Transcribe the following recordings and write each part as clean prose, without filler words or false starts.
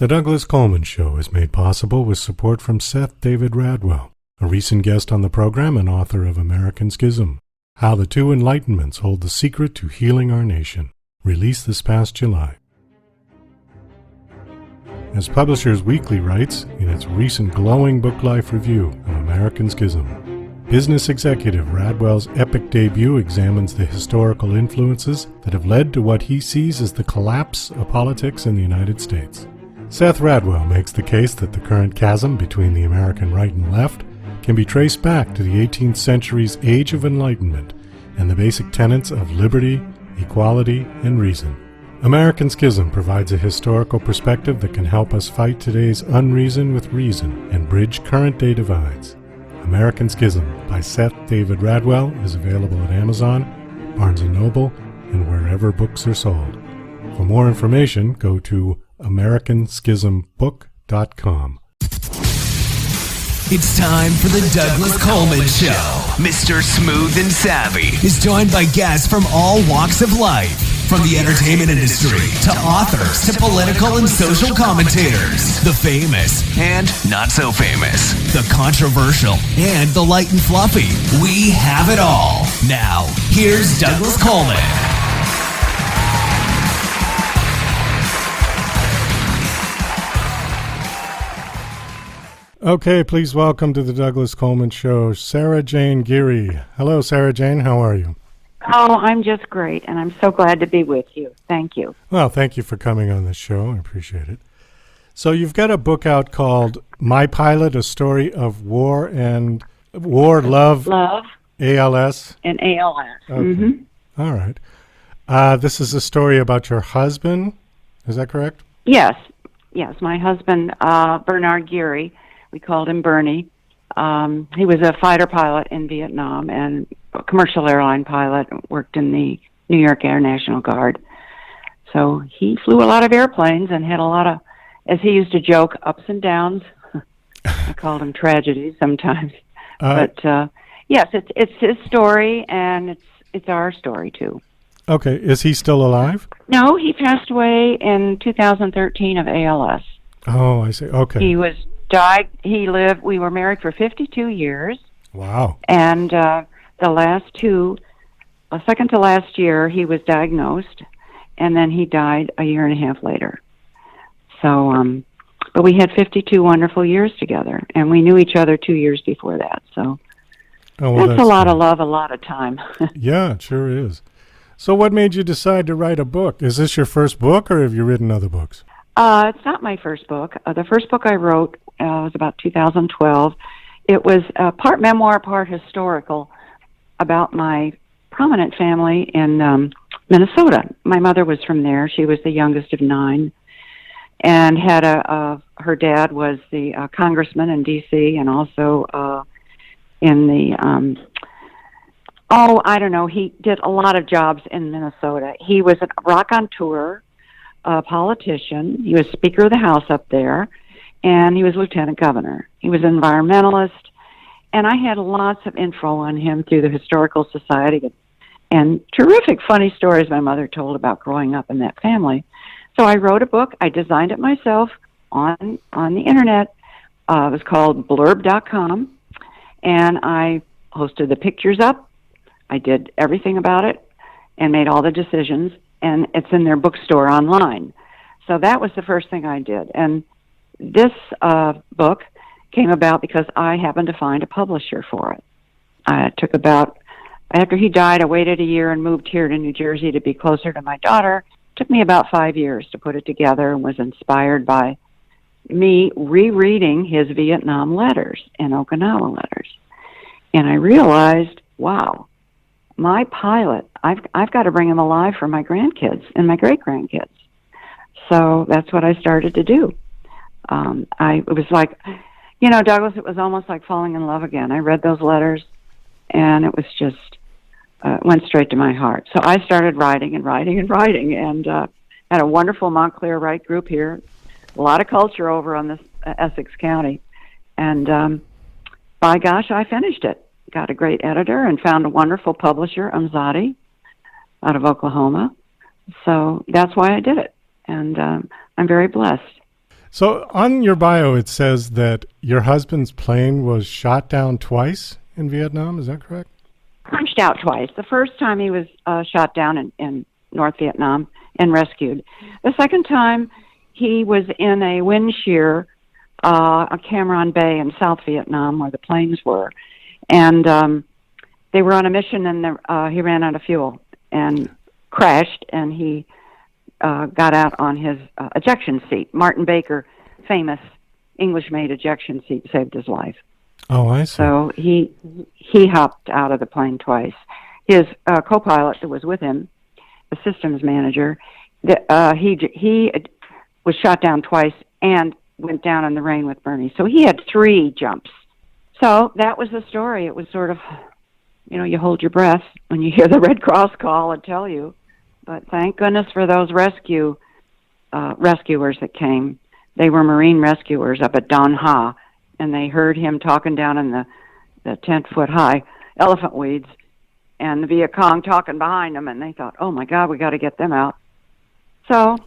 The Douglas Coleman Show is made possible with support from Seth David Radwell, a recent guest on the program and author of American Schism, How the Two Enlightenments Hold the Secret to Healing Our Nation, released this past July. As Publishers Weekly writes in its recent glowing book life review of American Schism, business executive Radwell's epic debut examines the historical influences that have led to what he sees as the collapse of politics in the United States. Seth Radwell makes the case that the current chasm between the American right and left can be traced back to the 18th century's Age of Enlightenment and the basic tenets of liberty, equality, and reason. American Schism provides a historical perspective that can help us fight today's unreason with reason and bridge current-day divides. American Schism by Seth David Radwell is available at Amazon, Barnes & Noble, and wherever books are sold. For more information, go to americanschismbook.com. It's time for the Douglas Coleman Show. Mr. Smooth and Savvy is joined by guests from all walks of life. From the entertainment industry to authors to political and social commentators, the famous and not so famous, the controversial and the light and fluffy. We have it all. Now, here's Douglas Coleman. Okay, please welcome to the Douglas Coleman Show, Sarajane Giere. Hello, Sarajane. How are you? Oh, I'm just great, and I'm so glad to be with you. Thank you. Well, thank you for coming on the show. I appreciate it. So you've got a book out called My Pilot, A Story of War, Love, ALS. And ALS. Okay. Mm-hmm. All right. This is a story about your husband. Is that correct? Yes. My husband, Bernard Giere, we called him Bernie. He was a fighter pilot in Vietnam and a commercial airline pilot, worked in the New York Air National Guard. So he flew a lot of airplanes and had a lot of, as he used to joke, ups and downs. I called them tragedies sometimes. But yes, it's his story, and it's our story too. Okay, is he still alive? No, he passed away in 2013 of ALS. Oh, I see. Okay. He lived, we were married for 52 years. Wow. And second to last year, he was diagnosed, and then he died a year and a half later. So, but we had 52 wonderful years together, and we knew each other 2 years before that. So that's a lot of love, a lot of time. Yeah, it sure is. So what made you decide to write a book? Is this your first book, or have you written other books? It's not my first book. The first book I wrote was about 2012. It was part memoir, part historical, about my prominent family in Minnesota. My mother was from there. She was the youngest of 9, and had her dad was the congressman in D.C. and also in the he did a lot of jobs in Minnesota. He was a raconteur, a politician. He was Speaker of the House up there, and he was Lieutenant Governor. He was an environmentalist, and I had lots of info on him through the Historical Society and terrific funny stories my mother told about growing up in that family. So I wrote a book. I designed it myself on the internet. It was called blurb.com, and I hosted the pictures up. I did everything about it and made all the decisions, and it's in their bookstore online. So that was the first thing I did. And this book came about because I happened to find a publisher for it. After he died, I waited a year and moved here to New Jersey to be closer to my daughter. It took me about 5 years to put it together, and was inspired by me rereading his Vietnam letters and Okinawa letters. And I realized, wow, my pilot, I've got to bring him alive for my grandkids and my great-grandkids. So that's what I started to do. It was like, Douglas, it was almost like falling in love again. I read those letters, and it was just, went straight to my heart. So I started writing, and had a wonderful Montclair Write group here, a lot of culture over on this Essex County. And by gosh, I finished it. Got a great editor and found a wonderful publisher, Umzadi, out of Oklahoma. So that's why I did it. And I'm very blessed. So on your bio, it says that your husband's plane was shot down twice in Vietnam. Is that correct? Punched out twice. The first time he was shot down in North Vietnam and rescued. The second time he was in a wind shear, a Cam Bay in South Vietnam where the planes were. And they were on a mission and he ran out of fuel and crashed, and he got out on his ejection seat. Martin Baker, famous English-made ejection seat, saved his life. Oh, I see. So he hopped out of the plane twice. His co-pilot that was with him, the systems manager, he was shot down twice and went down in the rain with Bernie. So he had 3 jumps. So that was the story. It was sort of, you hold your breath when you hear the Red Cross call and tell you. But thank goodness for those rescuers that came. They were Marine rescuers up at Don Ha, and they heard him talking down in the 10-foot-high elephant weeds, and the Viet Cong talking behind them, and they thought, oh, my God, we got to get them out. So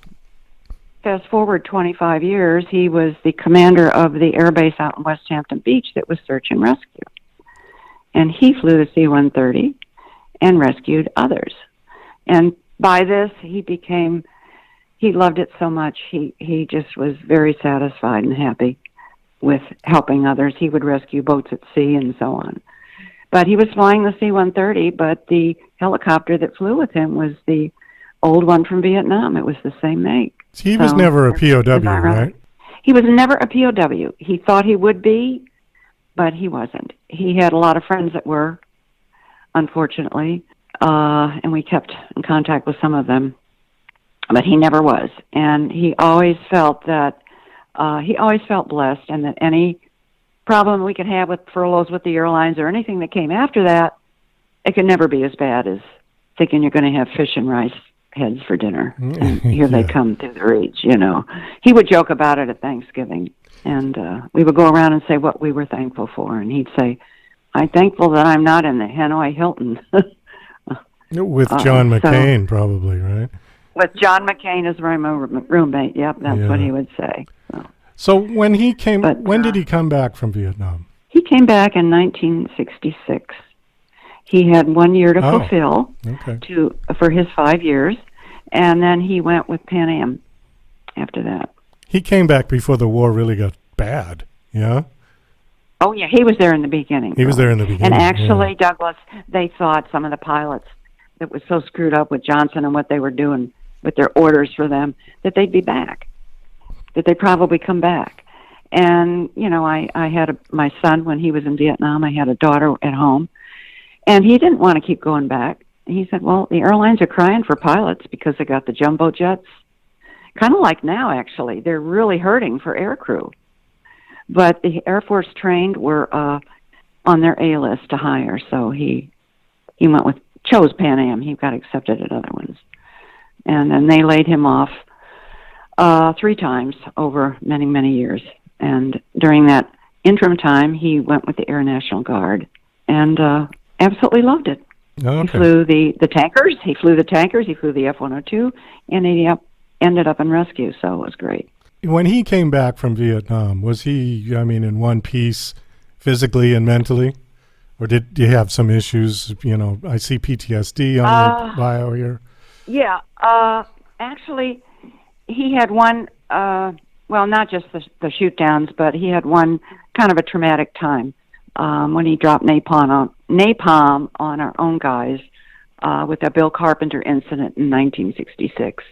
fast forward 25 years, he was the commander of the air base out in West Hampton Beach that was search and rescue. And he flew the C-130 and rescued others. And by this, he loved it so much. He just was very satisfied and happy with helping others. He would rescue boats at sea and so on. But he was flying the C-130, but the helicopter that flew with him was the old one from Vietnam. It was the same make. He was never a POW, right? He was never a POW. He thought he would be, but he wasn't. He had a lot of friends that were, unfortunately, and we kept in contact with some of them, but he never was. And he always felt that, he always felt blessed, and that any problem we could have with furloughs with the airlines or anything that came after that, it could never be as bad as thinking you're going to have fish and rice heads for dinner. And here they come through the reach, He would joke about it at Thanksgiving, and we would go around and say what we were thankful for, and he'd say, I'm thankful that I'm not in the Hanoi Hilton. With John McCain, probably, right? With John McCain as my roommate, yep, that's what he would say. So when he came, when did he come back from Vietnam? He came back in 1966. He had 1 year to fulfill for his 5 years, and then he went with Pan Am after that. He came back before the war really got bad, yeah? Oh, yeah, he was there in the beginning. He was there in the beginning. And actually, Douglas, they thought, some of the pilots that was so screwed up with Johnson and what they were doing with their orders for them, that they'd be back, that they'd probably come back. And, I had my son when he was in Vietnam. I had a daughter at home. And he didn't want to keep going back. He said, well, the airlines are crying for pilots because they got the jumbo jets. Kind of like now, actually. They're really hurting for air crew. But the Air Force trained were on their A list to hire. So he chose Pan Am. He got accepted at other ones. And then they laid him off 3 times over many, many years. And during that interim time, he went with the Air National Guard. And absolutely loved it. Okay. He flew the tankers. He flew the tankers. He flew the F-102, and he ended up in rescue. So it was great. When he came back from Vietnam, was he, in one piece, physically and mentally, or did he have some issues? I see PTSD on your bio here. Yeah, actually, he had one. Not just the shoot downs, but he had one kind of a traumatic time. When he dropped napalm on our own guys with the Bill Carpenter incident in 1966.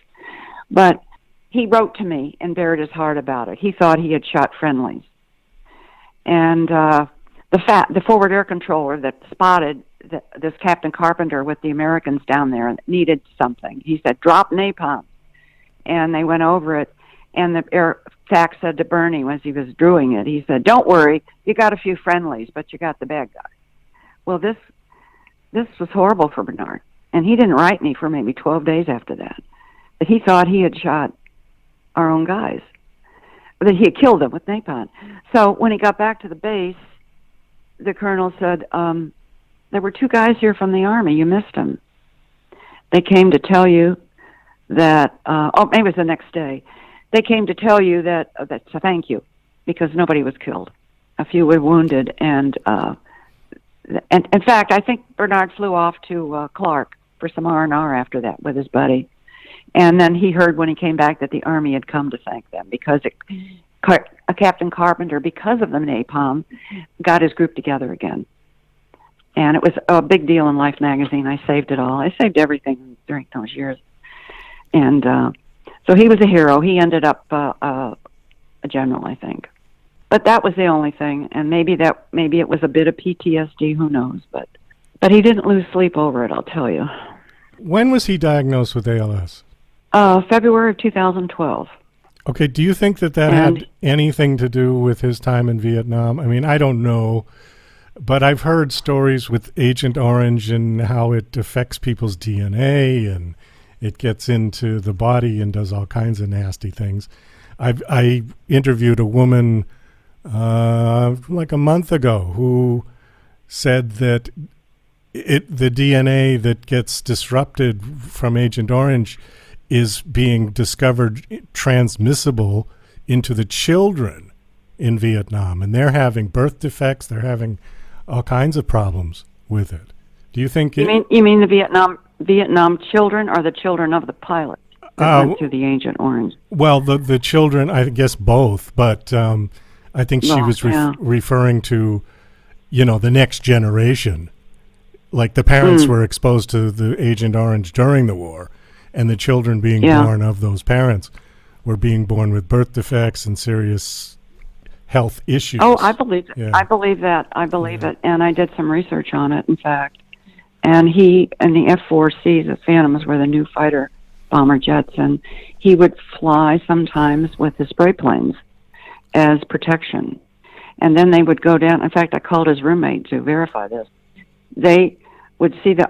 But he wrote to me and bared his heart about it. He thought he had shot friendlies. And the forward air controller that spotted this Captain Carpenter with the Americans down there needed something. He said, drop napalm. And they went over it. And the air TAC said to Bernie as he was doing it, he said, don't worry, you got a few friendlies, but you got the bad guy. Well, this was horrible for Bernard. And he didn't write me for maybe 12 days after that. But he thought he had shot our own guys, that he had killed them with napalm. So when he got back to the base, the colonel said, there were 2 guys here from the Army. You missed them. They came to tell you that, maybe it was the next day, they came to tell you that that's a thank you, because nobody was killed. A few were wounded, and in fact, I think Bernard flew off to Clark for some R&R after that with his buddy. And then he heard when he came back that the Army had come to thank them, because Captain Carpenter, because of the napalm, got his group together again. And it was a big deal in Life magazine. I saved it all. I saved everything during those years. And so he was a hero. He ended up a general, I think. But that was the only thing. And maybe it was a bit of PTSD, who knows. But he didn't lose sleep over it, I'll tell you. When was he diagnosed with ALS? February of 2012. Okay, do you think that had anything to do with his time in Vietnam? I mean, I don't know, but I've heard stories with Agent Orange and how it affects people's DNA and it gets into the body and does all kinds of nasty things. I interviewed a woman like a month ago who said that the DNA that gets disrupted from Agent Orange is being discovered transmissible into the children in Vietnam, and they're having birth defects. They're having all kinds of problems with it. Do you think you mean the Vietnam children, or the children of the pilot that went through the Agent Orange? Well, the children, I guess both, but I think she was referring to, the next generation. Like the parents were exposed to the Agent Orange during the war, and the children being born of those parents were being born with birth defects and serious health issues. Oh, I believe it. Yeah. I believe that. I believe it. And I did some research on it, in fact. And he and the F-4Cs, the Phantoms, were the new fighter bomber jets, and he would fly sometimes with the spray planes as protection. And then they would go down. In fact, I called his roommate to verify this. They would see the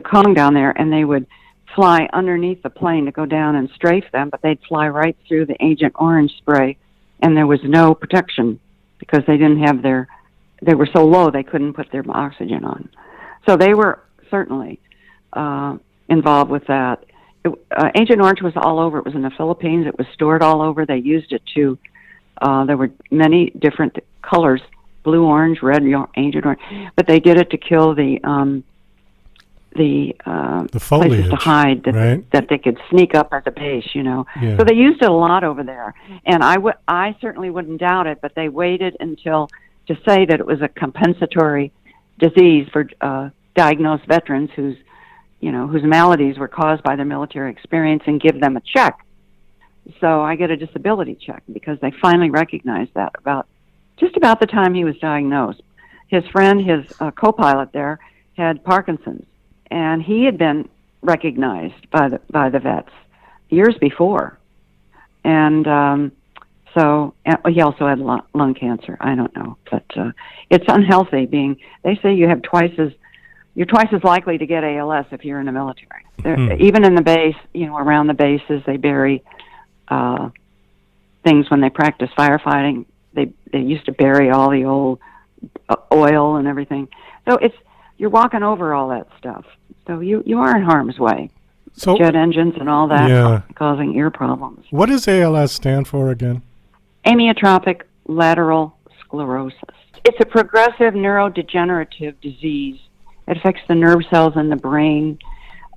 Kong down there, and they would fly underneath the plane to go down and strafe them, but they'd fly right through the Agent Orange spray, and there was no protection because they didn't have they were so low they couldn't put their oxygen on. So they were certainly involved with that. Agent Orange was all over. It was in the Philippines. It was stored all over. They used it to, there were many different colors, blue, orange, red, Agent Orange, but they did it to kill the foliage, places to hide that they could sneak up as a base, Yeah. So they used it a lot over there, and I certainly wouldn't doubt it. But they waited until to say that it was a compensatory disease for diagnosed veterans whose maladies were caused by their military experience, and give them a check. So I get a disability check because they finally recognized that just about the time he was diagnosed. His friend, his co-pilot there, had Parkinson's, and he had been recognized by the vets years before. And so he also had lung cancer. I don't know, but it's unhealthy. They say you're twice as likely to get ALS if you're in the military. Even in the base, around the bases, they bury things when they practice firefighting. They used to bury all the old oil and everything. So you're walking over all that stuff. So you are in harm's way. So jet engines and all that causing ear problems. What does ALS stand for again? Amyotrophic lateral sclerosis. It's a progressive neurodegenerative disease. It affects the nerve cells in the brain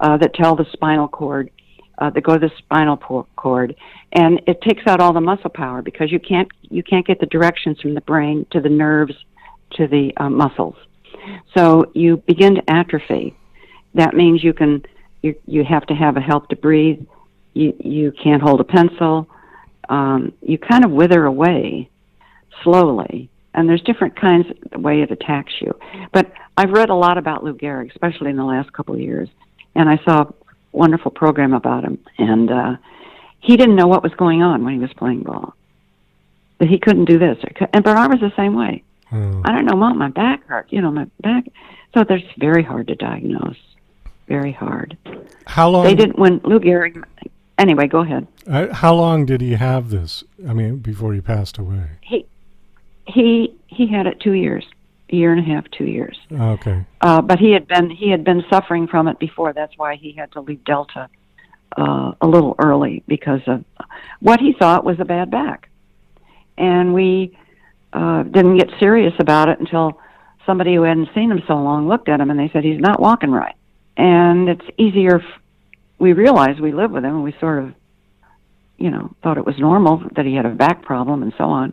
that tell the spinal cord, that go to the spinal cord, and it takes out all the muscle power because you can't get the directions from the brain to the nerves to the muscles. So you begin to atrophy. That means you have to have a help to breathe. You can't hold a pencil. You kind of wither away slowly. And there's different kinds of the way it attacks you. But I've read a lot about Lou Gehrig, especially in the last couple of years. And I saw a wonderful program about him. And he didn't know what was going on when he was playing ball. That he couldn't do this. And Bernard was the same way. I don't know, Mom, my back hurt. My back. So it's very hard to diagnose. Very hard. How long? They didn't, when Lou Gehrig... Anyway, go ahead. How long did he have this? I mean, before he passed away? He had it 2 years, a year and a half, 2 years. Okay. But he had been suffering from it before. That's why he had to leave Delta a little early because of what he thought was a bad back. And we didn't get serious about it until somebody who hadn't seen him so long looked at him and they said, he's not walking right. And it's easier. We realized we lived with him and we sort of, thought it was normal that he had a back problem and so on.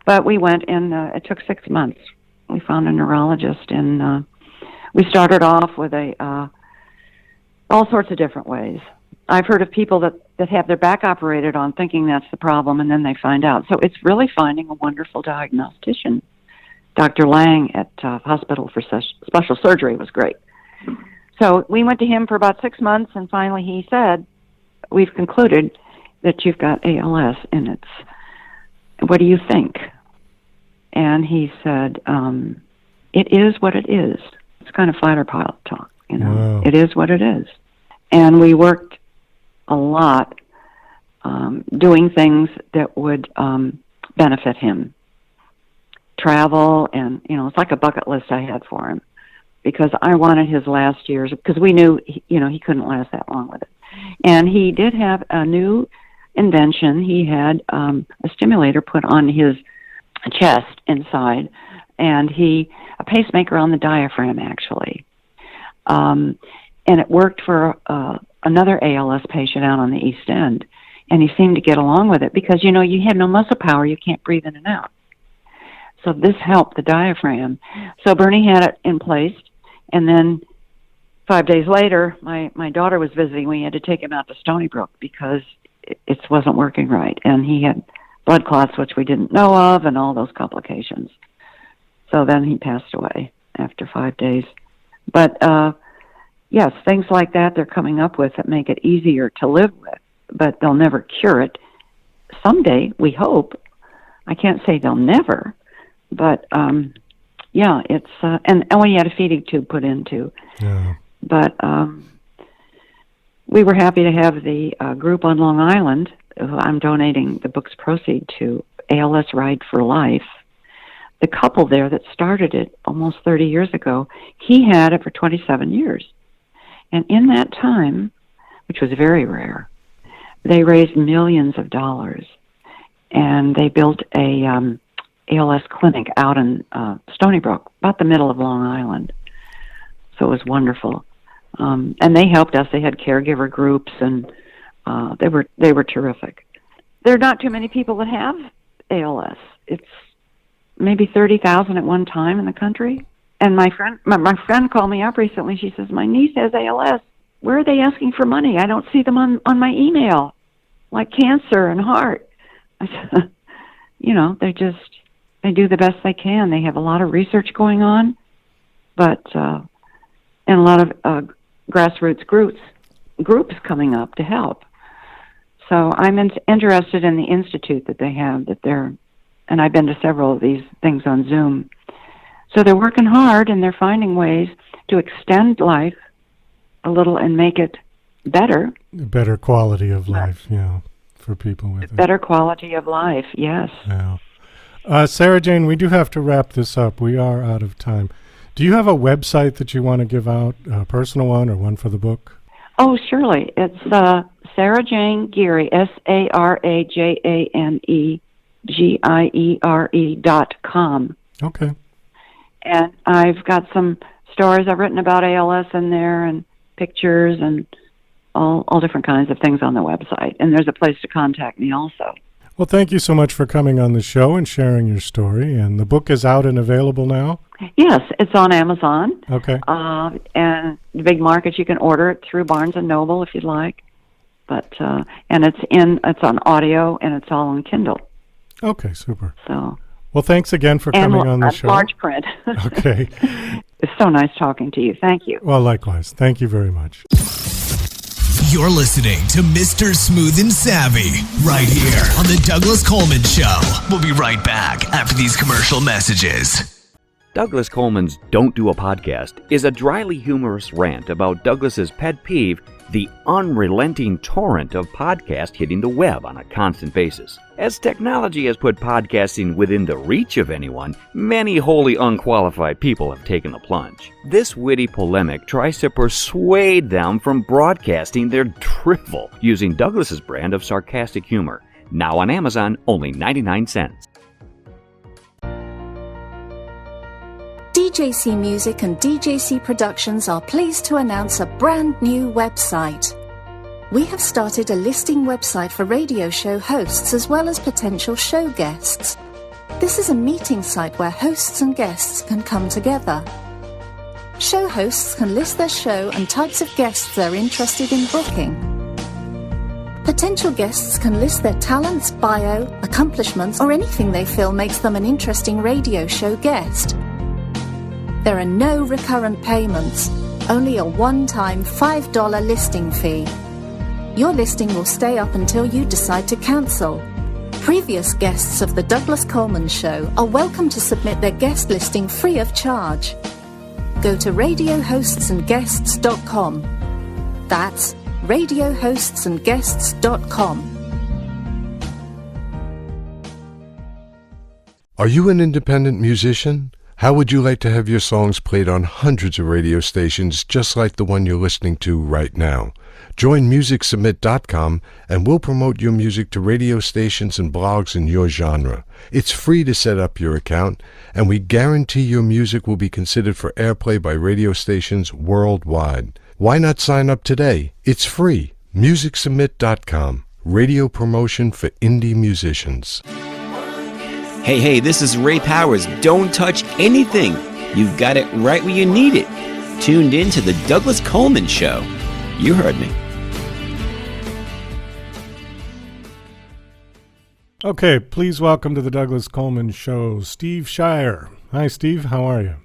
But we went and it took 6 months. We found a neurologist and we started off with all sorts of different ways. I've heard of people that have their back operated on thinking that's the problem, and then they find out. So it's really finding a wonderful diagnostician. Dr. Lang at Hospital for Special Surgery was great. So we went to him for about 6 months, and finally he said, we've concluded that you've got ALS, and what do you think? And he said, it is what it is. It's kind of fighter pilot talk, Wow. It is what it is. And we worked a lot doing things that would benefit him. Travel, and, it's like a bucket list I had for him because I wanted his last years, because we knew, he couldn't last that long with it. And he did have a new invention. He had a stimulator put on his chest inside, and a pacemaker on the diaphragm, actually. And it worked for another ALS patient out on the East End, and he seemed to get along with it because, you have no muscle power, you can't breathe in and out. So this helped the diaphragm. So Bernie had it in place, and then 5 days later, my daughter was visiting. We had to take him out to Stony Brook because it wasn't working right, and he had blood clots, which we didn't know of, and all those complications. So then he passed away after 5 days. But yes, things like that they're coming up with that make it easier to live with, but they'll never cure it. Someday, we hope. I can't say they'll never, but it's and we had a feeding tube put in too. Yeah. But we were happy to have the group on Long Island, who I'm donating the book's proceed to, ALS Ride for Life. The couple there that started it almost 30 years ago, he had it for 27 years. And in that time, which was very rare, they raised millions of dollars. And they built a ALS clinic out in Stony Brook, about the middle of Long Island. So it was wonderful. And they helped us. They had caregiver groups, and they were terrific. There are not too many people that have ALS. It's maybe 30,000 at one time in the country. And my friend called me up recently. She says, my niece has ALS. Where are they asking for money? I don't see them on my email, like cancer and heart. I said, they do the best they can. They have a lot of research going on, but and a lot of grassroots groups coming up to help. So I'm interested in the institute that they have and I've been to several of these things on Zoom. So they're working hard, and they're finding ways to extend life a little and make it better. A better quality of life, for people with it. Better quality of life, yes. Yeah. Sarajane, we do have to wrap this up. We are out of time. Do you have a website that you want to give out, a personal one or one for the book? Oh, surely. It's Sarajane Giere, SarajaneGiere.com. Okay. And I've got some stories I've written about ALS in there, and pictures, and all different kinds of things on the website. And there's a place to contact me also. Well, thank you so much for coming on the show and sharing your story. And the book is out and available now? Yes, it's on Amazon. Okay. And the big markets, you can order it through Barnes & Noble if you'd like. But and it's on audio, and it's all on Kindle. Okay, super. So. Well, thanks again for coming on the show. Large print. Okay. It's so nice talking to you. Thank you. Well, likewise. Thank you very much. You're listening to Mr. Smooth and Savvy right here on The Douglas Coleman Show. We'll be right back after these commercial messages. Douglas Coleman's Don't Do a Podcast is a dryly humorous rant about Douglas's pet peeve, the unrelenting torrent of podcasts hitting the web on a constant basis. As technology has put podcasting within the reach of anyone, many wholly unqualified people have taken the plunge. This witty polemic tries to persuade them from broadcasting their drivel using Douglas's brand of sarcastic humor. Now on Amazon, only 99 cents. DJC Music and DJC Productions are pleased to announce a brand new website. We have started a listing website for radio show hosts as well as potential show guests. This is a meeting site where hosts and guests can come together. Show hosts can list their show and types of guests they're interested in booking. Potential guests can list their talents, bio, accomplishments, or anything they feel makes them an interesting radio show guest. There are no recurrent payments, only a one-time $5 listing fee. Your listing will stay up until you decide to cancel. Previous guests of The Douglas Coleman Show are welcome to submit their guest listing free of charge. Go to radiohostsandguests.com. That's radiohostsandguests.com. Are you an independent musician? How would you like to have your songs played on hundreds of radio stations just like the one you're listening to right now? Join MusicSubmit.com and we'll promote your music to radio stations and blogs in your genre. It's free to set up your account, and we guarantee your music will be considered for airplay by radio stations worldwide. Why not sign up today? It's free. MusicSubmit.com. Radio promotion for indie musicians. Hey, this is Ray Powers. Don't touch anything. You've got it right where you need it. Tuned in to The Douglas Coleman Show. You heard me. Okay, please welcome to the Douglas Coleman Show, Steve Scheier. Hi, Steve. How are you?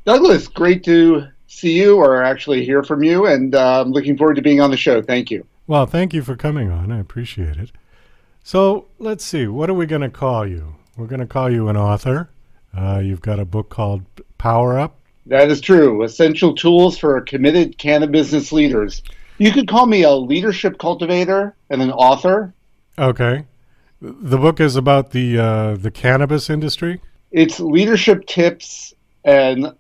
Douglas, great to see you, or actually hear from you, and I'm looking forward to being on the show. Thank you. Well, thank you for coming on. I appreciate it. So, let's see. What are we going to call you? We're going to call you an author. You've got a book called Power Up. That is true. Essential Tools for Committed Cannabis Business Leaders. You could call me a leadership cultivator and an author. Okay. The book is about the cannabis industry? It's leadership tips and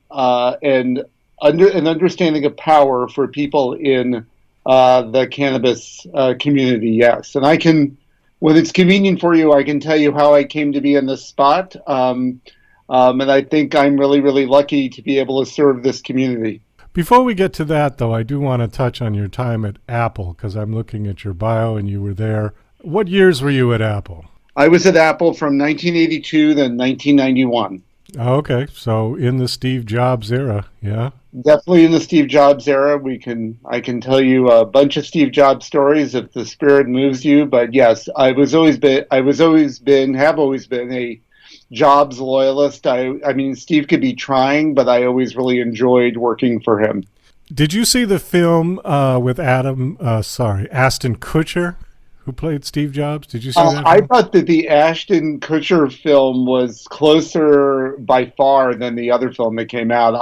understanding of power for people in the cannabis community, yes. And I can, when it's convenient for you, I can tell you how I came to be in this spot. And I think I'm really, really lucky to be able to serve this community. Before we get to that, though, I do want to touch on your time at Apple, because I'm looking at your bio and you were there. What years were you at Apple? I was at Apple from 1982 to 1991. Oh, okay. So in the Steve Jobs era, yeah? Definitely in the Steve Jobs era. I can tell you a bunch of Steve Jobs stories if the spirit moves you. But yes, have always been a Jobs loyalist. I mean, Steve could be trying, but I always really enjoyed working for him. Did you see the film with Ashton Kutcher, who played Steve Jobs? Did you see that? I thought that the Ashton Kutcher film was closer by far than the other film that came out.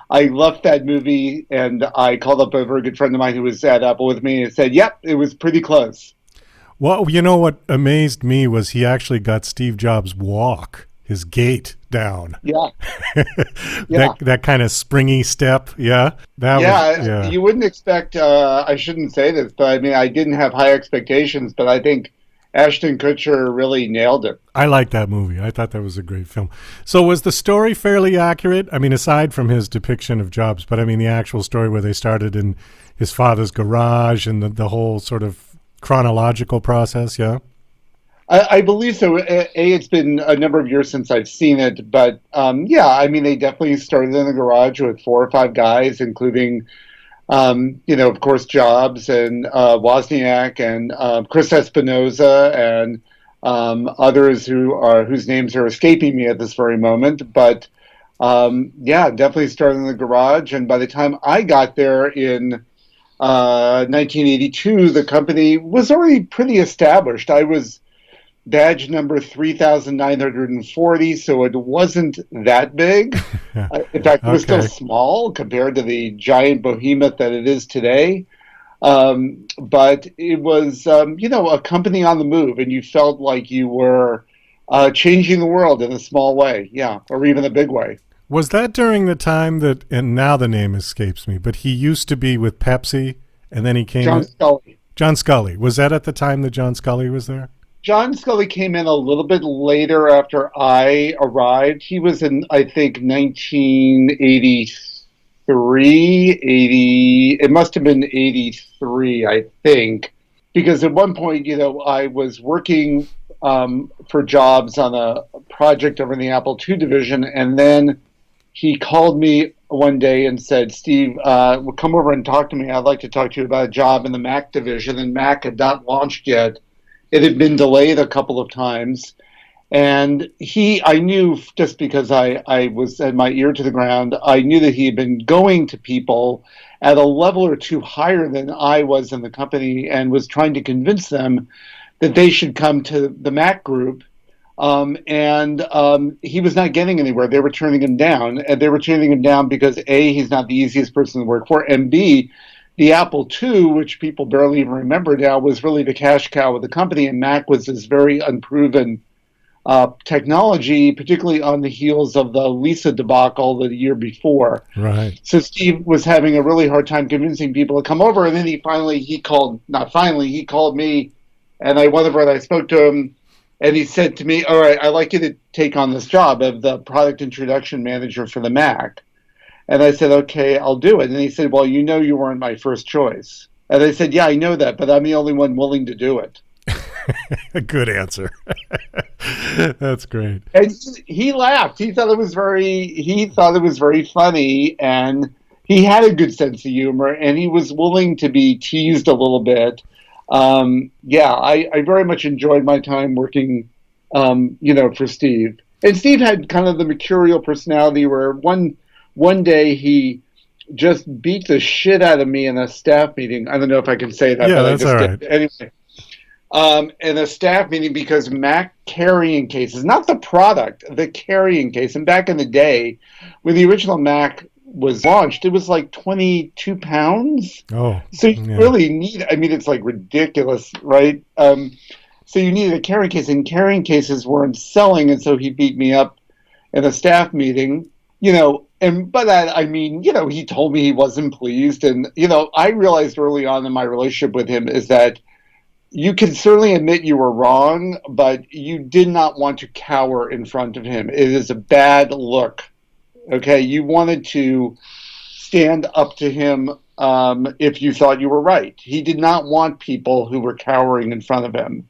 I loved that movie, and I called up a very good friend of mine who was at Apple with me and said, yep, it was pretty close. Well, you know what amazed me was he actually got Steve Jobs' walk, his gait down. Yeah. That kind of springy step. Yeah. You wouldn't expect, I shouldn't say this, but I mean, I didn't have high expectations, but I think Ashton Kutcher really nailed it. I like that movie. I thought that was a great film. So was the story fairly accurate? I mean, aside from his depiction of Jobs, but I mean, the actual story where they started in his father's garage and the whole sort of chronological process, yeah? I believe so. It's been a number of years since I've seen it, but I mean, they definitely started in the garage with 4 or 5 guys, including, of course, Jobs and Wozniak and Chris Espinoza and others whose names are escaping me at this very moment. But definitely started in the garage. And by the time I got there in 1982, the company was already pretty established. I was badge number 3,940, so it wasn't that big. In fact, it was still small compared to the giant behemoth that it is today. But it was, a company on the move, and you felt like you were changing the world in a small way, or even a big way. Was that during the time that, and now the name escapes me, but he used to be with Pepsi, and then he came... John Scully. John Scully. Was that at the time that John Scully was there? John Scully came in a little bit later after I arrived. He was in, I think, 1983, it must have been 83, I think, because at one point, I was working for jobs on a project over in the Apple II division, and then he called me one day and said, Steve, come over and talk to me. I'd like to talk to you about a job in the Mac division, and Mac had not launched yet. It had been delayed a couple of times. And I knew, just because I was at my ear to the ground, I knew that he had been going to people at a level or two higher than I was in the company and was trying to convince them that they should come to the Mac group. And he was not getting anywhere. They were turning him down. And they were turning him down because, A, he's not the easiest person to work for, and B, the Apple II, which people barely even remember now, was really the cash cow of the company, and Mac was this very unproven technology, particularly on the heels of the Lisa debacle the year before. Right. So Steve was having a really hard time convincing people to come over, and then he called me, and I went over and I spoke to him, and he said to me, all right, I'd like you to take on this job of the product introduction manager for the Mac. And I said, okay, I'll do it. And he said, well, you weren't my first choice. And I said, yeah, I know that, but I'm the only one willing to do it. A good answer. That's great. And he laughed. He thought it was very funny, and he had a good sense of humor, and he was willing to be teased a little bit. I very much enjoyed my time working, for Steve. And Steve had kind of the mercurial personality where one day he just beat the shit out of me in a staff meeting. I don't know if I can say that. Yeah, but that's all right. Anyway, in a staff meeting, because Mac carrying cases, not the product, the carrying case. And back in the day, when the original Mac was launched, it was like 22 pounds. Oh, so you really need, it's like ridiculous, right? So you needed a carrying case, and carrying cases weren't selling, and so he beat me up in a staff meeting, and by that, he told me he wasn't pleased. And, I realized early on in my relationship with him is that you can certainly admit you were wrong, but you did not want to cower in front of him. It is a bad look. Okay. You wanted to stand up to him if you thought you were right. He did not want people who were cowering in front of him.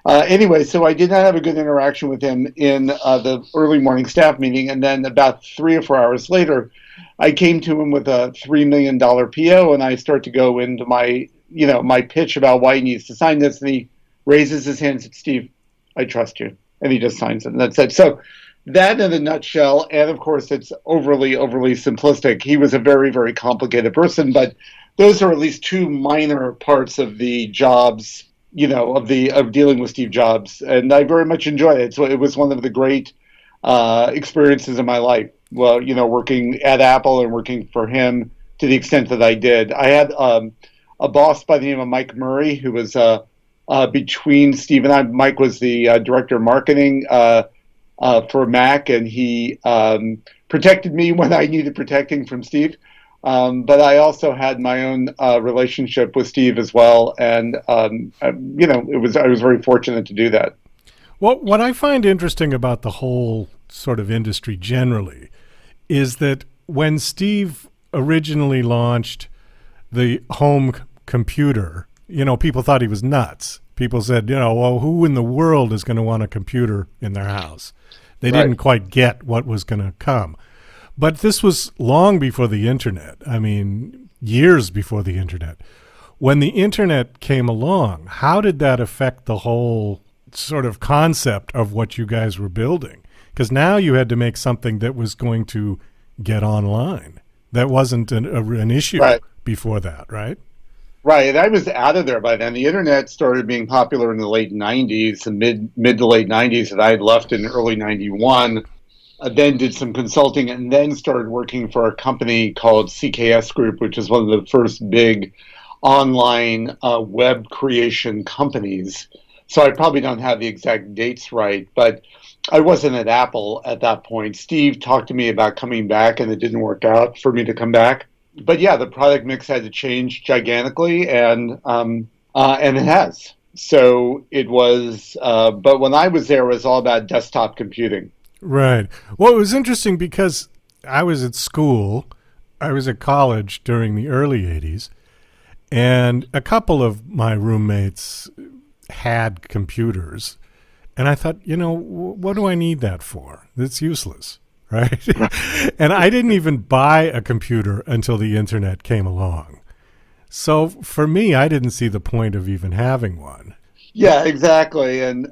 Anyway, so I did not have a good interaction with him in the early morning staff meeting, and then about 3 or 4 hours later, I came to him with a $3 million PO, and I start to go into my pitch about why he needs to sign this, and he raises his hand and says, Steve, I trust you, and he just signs it, and that's it. So that in a nutshell, and of course it's overly simplistic. He was a very, very complicated person, but those are at least two minor parts of the jobs of dealing with Steve Jobs, and I very much enjoyed it. So it was one of the great experiences in my life. Well, working at Apple and working for him to the extent that I did. I had a boss by the name of Mike Murray, who was between Steve and I. Mike was the director of marketing for Mac, and he protected me when I needed protecting from Steve. But I also had my own relationship with Steve as well, and I was very fortunate to do that. Well, what I find interesting about the whole sort of industry generally is that when Steve originally launched the home computer, people thought he was nuts. People said, well, who in the world is going to want a computer in their house? They didn't quite get what was going to come. But this was long before the internet. Years before the internet. When the internet came along, how did that affect the whole sort of concept of what you guys were building? Because now you had to make something that was going to get online. That wasn't an issue before that, right? Right, and I was out of there by then. The internet started being popular in the late 90s, the mid to late 90s, and I had left in early 91. Then did some consulting and then started working for a company called CKS Group, which is one of the first big online web creation companies. So I probably don't have the exact dates right, but I wasn't at Apple at that point. Steve talked to me about coming back, and it didn't work out for me to come back. But yeah, the product mix had to change gigantically, and it has. So it was, but when I was there, it was all about desktop computing. Right. Well, it was interesting because I was at school, I was at college during the early 80s, and a couple of my roommates had computers. And I thought, what do I need that for? It's useless. Right. And I didn't even buy a computer until the internet came along. So for me, I didn't see the point of even having one. Yeah, exactly. And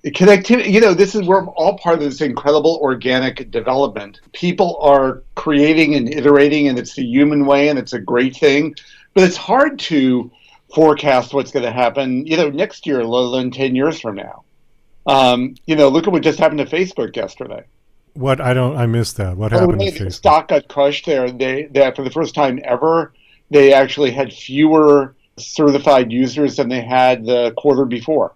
connectivity, this is we're all part of this incredible organic development. People are creating and iterating, and it's the human way, and it's a great thing. But it's hard to forecast what's going to happen, next year, let alone 10 years from now. Look at what just happened to Facebook yesterday. I missed that. What happened to Facebook? The stock got crushed there. They for the first time ever, they actually had fewer certified users than they had the quarter before.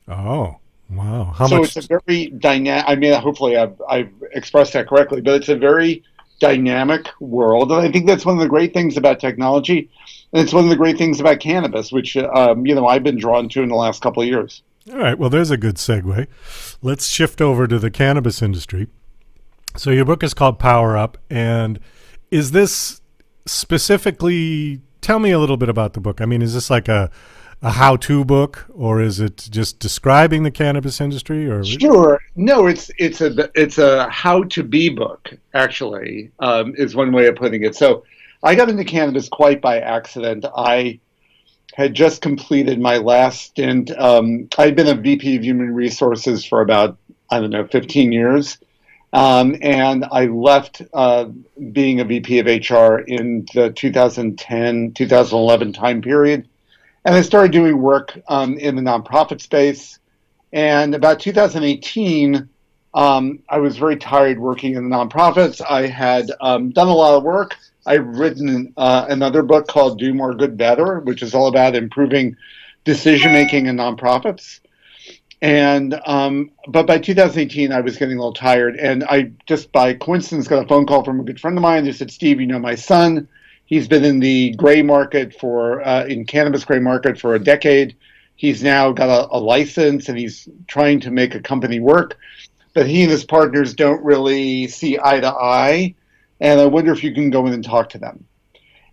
Oh, wow. So it's a very dynamic, hopefully I've expressed that correctly, but it's a very dynamic world. And I think that's one of the great things about technology. And it's one of the great things about cannabis, which, I've been drawn to in the last couple of years. All right. Well, there's a good segue. Let's shift over to the cannabis industry. So your book is called Power Up, and is this specifically, tell me a little bit about the book. Is this like a how-to book, or is it just describing the cannabis industry? Or Sure. No, it's a how-to-be book, actually, is one way of putting it. So I got into cannabis quite by accident. I had just completed my last stint. I'd been a VP of Human Resources for about, 15 years. And I left being a VP of HR in the 2010, 2011 time period. And I started doing work in the nonprofit space. And about 2018, I was very tired working in the nonprofits. I had done a lot of work. I've written another book called Do More, Good, Better, which is all about improving decision-making in nonprofits. And but by 2018, I was getting a little tired, and I just by coincidence got a phone call from a good friend of mine who said, "Steve, my son. He's been in the gray market in cannabis gray market for a decade. He's now got a license, and he's trying to make a company work, but he and his partners don't really see eye to eye. And I wonder if you can go in and talk to them."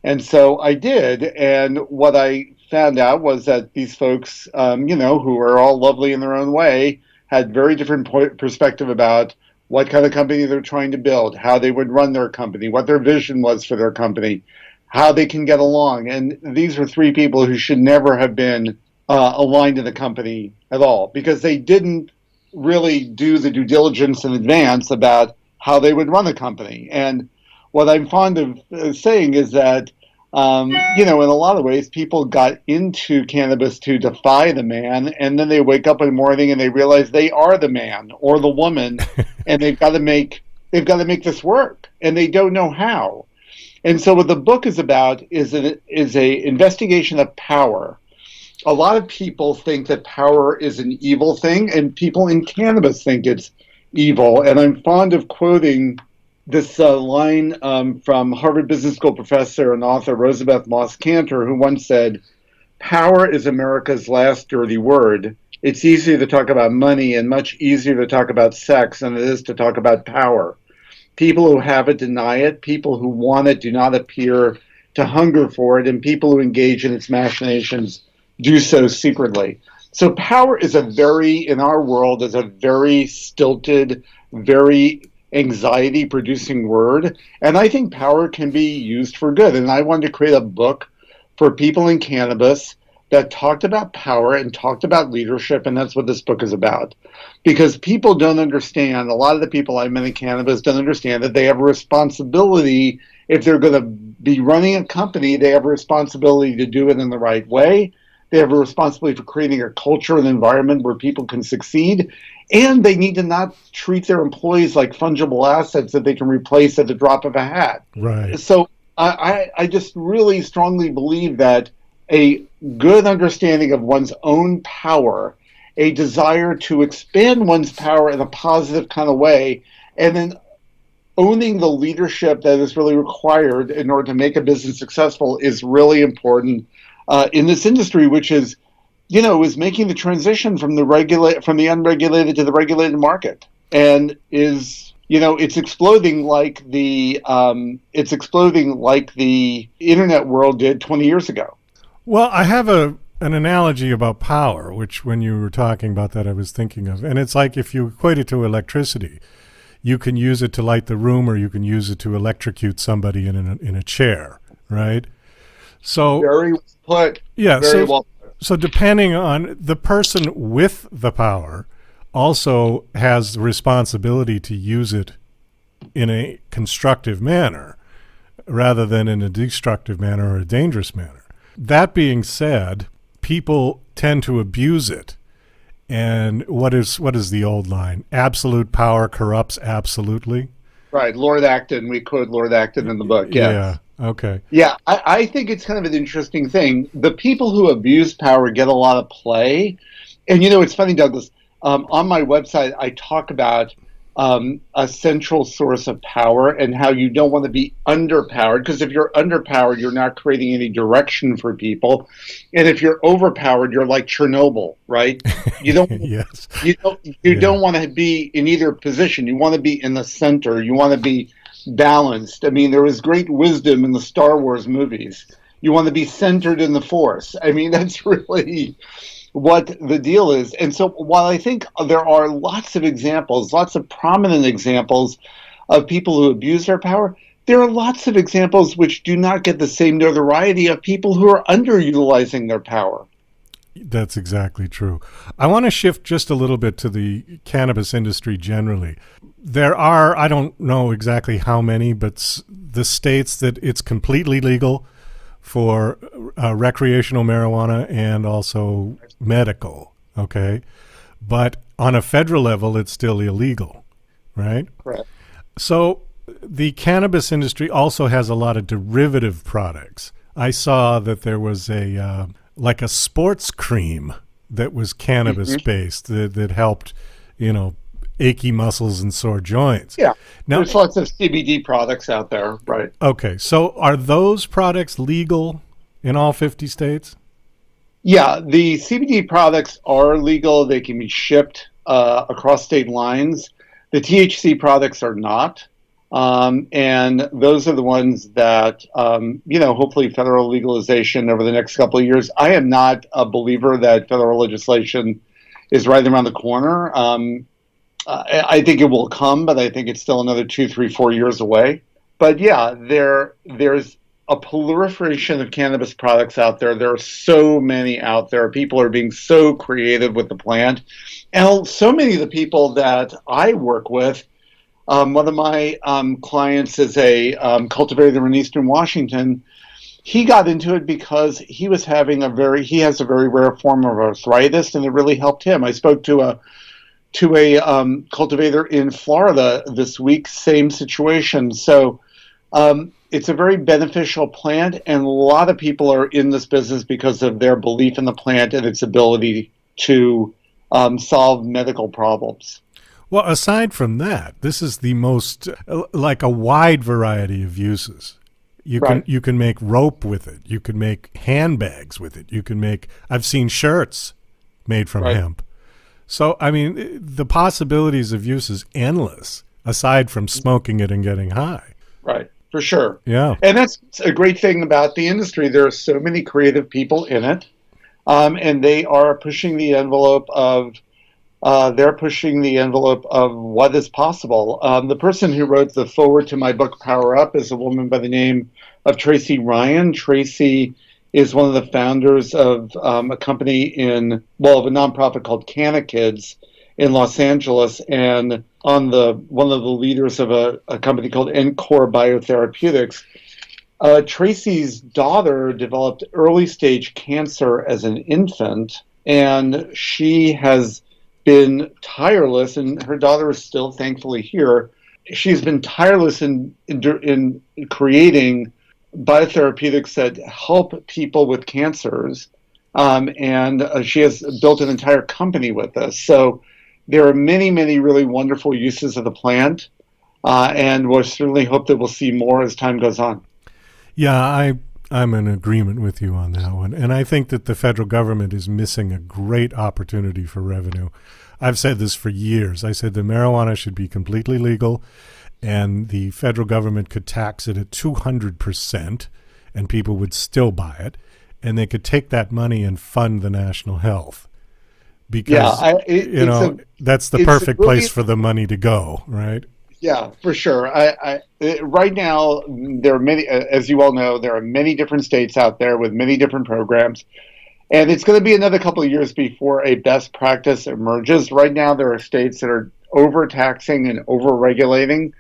And so I did, and what I found out was that these folks, who are all lovely in their own way, had very different perspective about what kind of company they're trying to build, how they would run their company, what their vision was for their company, how they can get along. And these were three people who should never have been aligned in the company at all, because they didn't really do the due diligence in advance about how they would run a company. And what I'm fond of saying is that in a lot of ways, people got into cannabis to defy the man, and then they wake up in the morning and they realize they are the man or the woman, and they've got to make this work, and they don't know how. And so, what the book is about is a investigation of power. A lot of people think that power is an evil thing, and people in cannabis think it's evil. And I'm fond of quoting this line from Harvard Business School professor and author Rosabeth Moss Kanter, who once said, "Power is America's last dirty word. It's easier to talk about money and much easier to talk about sex than it is to talk about power. People who have it deny it. People who want it do not appear to hunger for it. And people who engage in its machinations do so secretly." So power is in our world, is a very stilted, very anxiety-producing word, and I think power can be used for good. And I wanted to create a book for people in cannabis that talked about power and talked about leadership, and that's what this book is about. Because people don't understand, a lot of the people I met in cannabis don't understand that they have a responsibility If they're going to be running a company, they have a responsibility to do it in the right way. They have a responsibility for creating a culture and environment where people can succeed. And they need to not treat their employees like fungible assets that they can replace at the drop of a hat. Right. So I just really strongly believe that a good understanding of one's own power, a desire to expand one's power in a positive kind of way, and then owning the leadership that is really required in order to make a business successful is really important in this industry, which is, is making the transition from the unregulated to the regulated market, and is, it's exploding like the internet world did 20 years ago. Well, I have an analogy about power, which when you were talking about that, I was thinking of, and it's like if you equate it to electricity, you can use it to light the room, or you can use it to electrocute somebody in a chair, right? So very well put. Yeah. Very well put. So depending on the person with the power, also has the responsibility to use it in a constructive manner, rather than in a destructive manner or a dangerous manner. That being said, people tend to abuse it. And what is the old line? Absolute power corrupts absolutely. Right, Lord Acton. We quote Lord Acton in the book. Yes. Yeah. Okay. Yeah, I think it's kind of an interesting thing. The people who abuse power get a lot of play, and it's funny, Douglas. On my website, I talk about a central source of power and how you don't want to be underpowered, because if you're underpowered, you're not creating any direction for people, and if you're overpowered, you're like Chernobyl, right? You don't. Yes. You don't want to be in either position. You want to be in the center. You want to be balanced. I mean, there is great wisdom in the Star Wars movies. You want to be centered in the Force. I mean, that's really what the deal is. And so while I think there are lots of examples, lots of prominent examples of people who abuse their power, there are lots of examples which do not get the same notoriety of people who are underutilizing their power. That's exactly true. I want to shift just a little bit to the cannabis industry generally. There are, I don't know exactly how many, but the states that it's completely legal for recreational marijuana and also medical, okay? But on a federal level, it's still illegal, right? Correct. So the cannabis industry also has a lot of derivative products. I saw that there was a sports cream that was cannabis-based that helped, achy muscles and sore joints. Yeah. Now, there's lots of CBD products out there, right? Okay. So are those products legal in all 50 states? Yeah, the CBD products are legal. They can be shipped across state lines. The THC products are not. And those are the ones that, hopefully federal legalization over the next couple of years. I am not a believer that federal legislation is right around the corner. I think it will come, but I think it's still another 2, 3, 4 years away. But yeah, there's a proliferation of cannabis products out there. There are so many out there. People are being so creative with the plant. And so many of the people that I work with, one of my clients is a cultivator in Eastern Washington. He got into it because he has a very rare form of arthritis, and it really helped him. I spoke to a cultivator in Florida this week, same situation. So it's a very beneficial plant, and a lot of people are in this business because of their belief in the plant and its ability to solve medical problems. Well, aside from that, this is the most like a wide variety of uses. You can make rope with it. You can make handbags with it. I've seen shirts made from hemp. So, I mean, the possibilities of use is endless, aside from smoking it and getting high. Right, for sure. Yeah. And that's a great thing about the industry. There are so many creative people in it, and they are pushing the envelope of what is possible. The person who wrote the foreword to my book, Power Up, is a woman by the name of Tracy Ryan. Tracy is one of the founders of a company of a nonprofit called Canna Kids, in Los Angeles, and on one of the leaders of a company called Encore Biotherapeutics. Tracy's daughter developed early stage cancer as an infant, and she has been tireless, and her daughter is still thankfully here. She's been tireless in creating biotherapeutics that help people with cancers, and she has built an entire company with us. So there are many, many really wonderful uses of the plant, and we'll certainly hope that we'll see more as time goes on. Yeah, I'm in agreement with you on that one. And I think that the federal government is missing a great opportunity for revenue. I've said this for years. I said that marijuana should be completely legal, and the federal government could tax it at 200%, and people would still buy it, and they could take that money and fund the national health. Because, that's the perfect place for the money to go, right? Yeah, for sure. Right now, there are many, as you all know, there are many different states out there with many different programs. And it's going to be another couple of years before a best practice emerges. Right now, there are states that are overtaxing and over-regulating.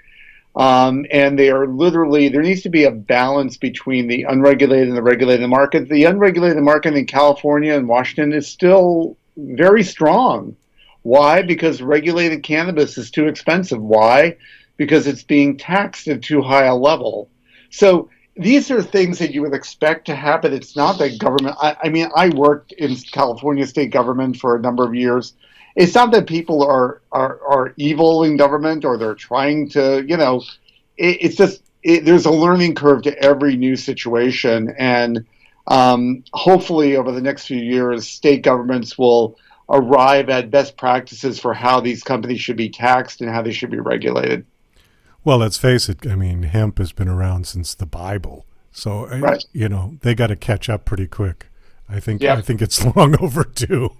And they are literally, there needs to be a balance between the unregulated and the regulated market. The unregulated market in California and Washington is still very strong. Why? Because regulated cannabis is too expensive. Why? Because it's being taxed at too high a level. So these are things that you would expect to happen. It's not that government, I worked in California state government for a number of years. It's not that people are evil in government or they're trying to, it's just, there's a learning curve to every new situation. And hopefully over the next few years, state governments will arrive at best practices for how these companies should be taxed and how they should be regulated. Well, let's face it. I mean, hemp has been around since the Bible, so right. They got to catch up pretty quick. I think it's long overdue.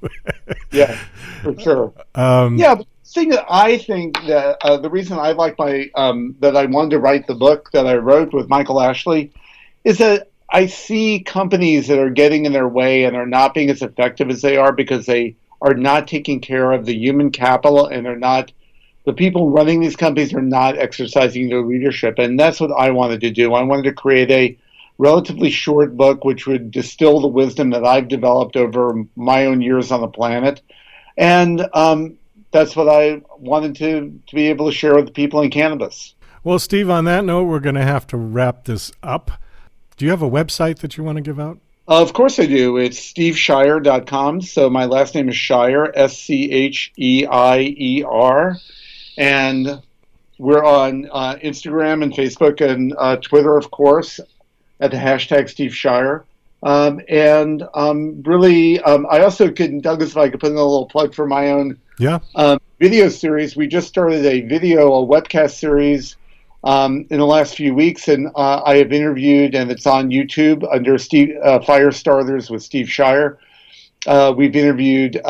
Yeah, for sure. But the thing that I think that the reason I like that I wanted to write the book that I wrote with Michael Ashley is that I see companies that are getting in their way and are not being as effective as they are because they are not taking care of the human capital, and the people running these companies are not exercising their leadership. And that's what I wanted to do. I wanted to create a relatively short book which would distill the wisdom that I've developed over my own years on the planet. And that's what I wanted to be able to share with the people in cannabis. Well, Steve, on that note, we're going to have to wrap this up. Do you have a website that you want to give out? Of course I do. It's stevescheier.com. So my last name is Scheier, Scheier. And we're on Instagram and Facebook and Twitter, of course, at the hashtag Steve Scheier. I also could, Douglas, if I could put in a little plug for my own video series. We just started a webcast series in the last few weeks, and I have interviewed, and it's on YouTube under Fire Starters with Steve Scheier. We've interviewed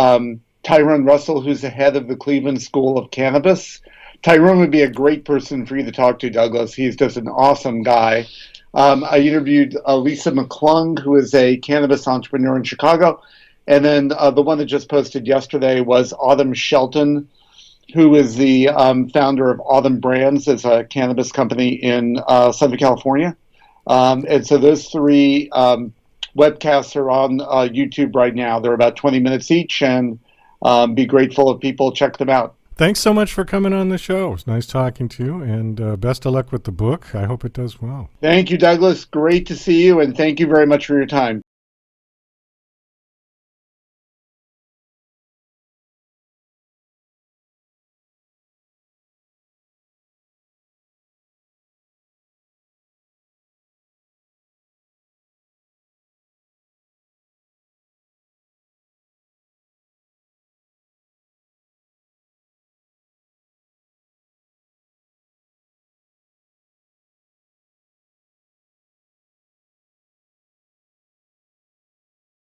Tyrone Russell, who's the head of the Cleveland School of Cannabis. Tyrone would be a great person for you to talk to, Douglas. He's just an awesome guy. I interviewed Lisa McClung, who is a cannabis entrepreneur in Chicago. And then the one that just posted yesterday was Autumn Shelton, who is the founder of Autumn Brands. It's a cannabis company in Southern California. And so those three webcasts are on YouTube right now. They're about 20 minutes each, and be grateful if people check them out. Thanks so much for coming on the show. It was nice talking to you, and best of luck with the book. I hope it does well. Thank you, Douglas. Great to see you, and thank you very much for your time.